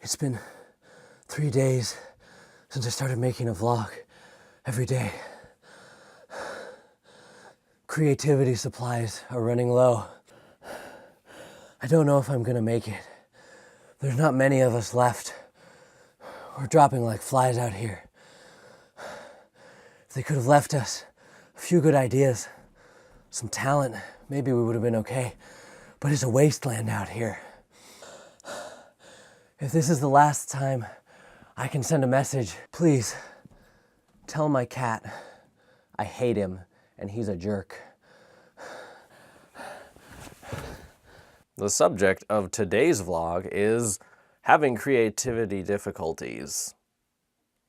It's been 3 days since I started making a vlog every day. Creativity supplies are running low. I don't know if I'm gonna make it. There's not many of us left. We're dropping like flies out here. If they could have left us a few good ideas, some talent, maybe we would have been okay. But it's a wasteland out here. If this is the last time I can send a message, please tell my cat I hate him and he's a jerk. The subject of today's vlog is having creativity difficulties.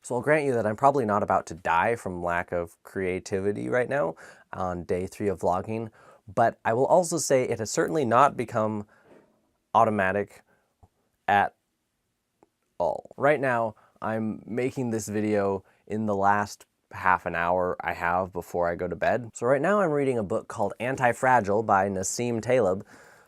So I'll grant you that I'm probably not about to die from lack of creativity right now on day 3 of vlogging, but I will also say it has certainly not become automatic at all. Right now, I'm making this video in the last half an hour I have before I go to bed. So right now I'm reading a book called Anti-Fragile by Nassim Taleb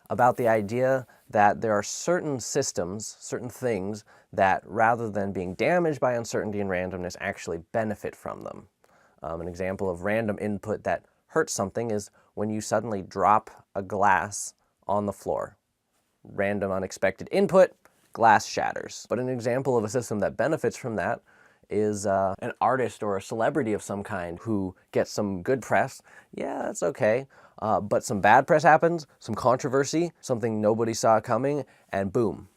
about the idea that there are certain systems, certain things that rather than being damaged by uncertainty and randomness actually benefit from them. An example of random input that hurts something is when you suddenly drop a glass on the floor. Random unexpected input, glass shatters. But an example of a system that benefits from that is an artist or a celebrity of some kind who gets some good press. Yeah, that's okay. But some bad press happens, some controversy, something nobody saw coming, and boom,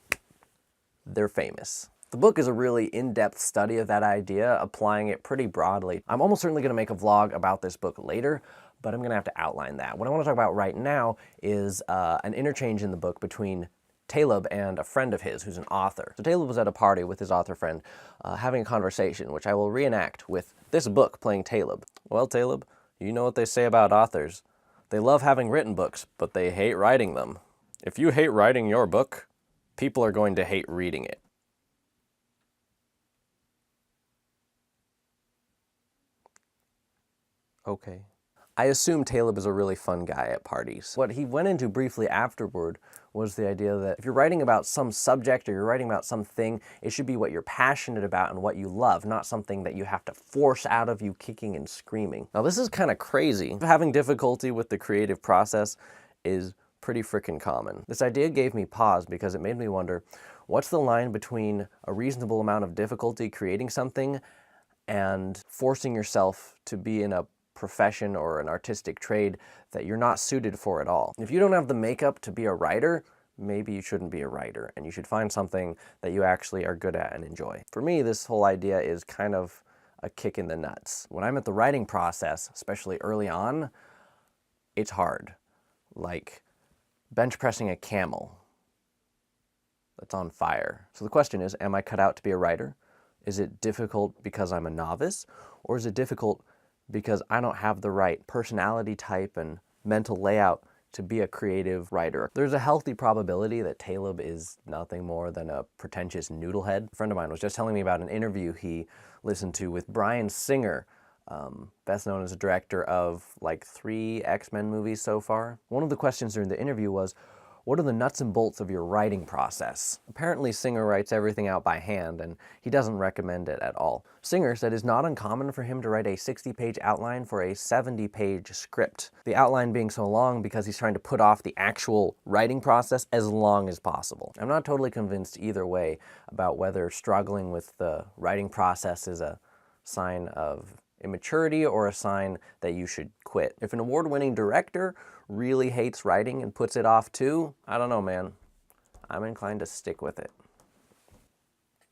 they're famous. The book is a really in-depth study of that idea, applying it pretty broadly. I'm almost certainly going to make a vlog about this book later, but I'm going to have to outline that. What I want to talk about right now is an interchange in the book between Taleb and a friend of his who's an author. So Taleb was at a party with his author friend having a conversation, which I will reenact with this book playing Taleb. Well, Taleb, you know what they say about authors. They love having written books, but they hate writing them. If you hate writing your book, people are going to hate reading it. Okay. I assume Taleb is a really fun guy at parties. What he went into briefly afterward was the idea that if you're writing about some subject or you're writing about something, it should be what you're passionate about and what you love, not something that you have to force out of you kicking and screaming. Now this is kind of crazy. Having difficulty with the creative process is pretty freaking common. This idea gave me pause because it made me wonder, what's the line between a reasonable amount of difficulty creating something and forcing yourself to be in a profession or an artistic trade that you're not suited for at all? If you don't have the makeup to be a writer, maybe you shouldn't be a writer, and you should find something that you actually are good at and enjoy. For me, this whole idea is kind of a kick in the nuts. When I'm at the writing process, especially early on, it's hard. Like bench pressing a camel that's on fire. So the question is, am I cut out to be a writer? Is it difficult because I'm a novice, or is it difficult because I don't have the right personality type and mental layout to be a creative writer? There's a healthy probability that Taleb is nothing more than a pretentious noodlehead. A friend of mine was just telling me about an interview he listened to with Bryan Singer, best known as a director of like 3 X-Men movies so far. One of the questions during the interview was, what are the nuts and bolts of your writing process? Apparently Singer writes everything out by hand, and he doesn't recommend it at all. Singer said it's not uncommon for him to write a 60-page outline for a 70-page script. The outline being so long because he's trying to put off the actual writing process as long as possible. I'm not totally convinced either way about whether struggling with the writing process is a sign of immaturity or a sign that you should quit. If an award-winning director really hates writing and puts it off too, I don't know, man. I'm inclined to stick with it.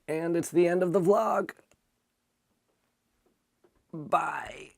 And it's the end of the vlog. Bye.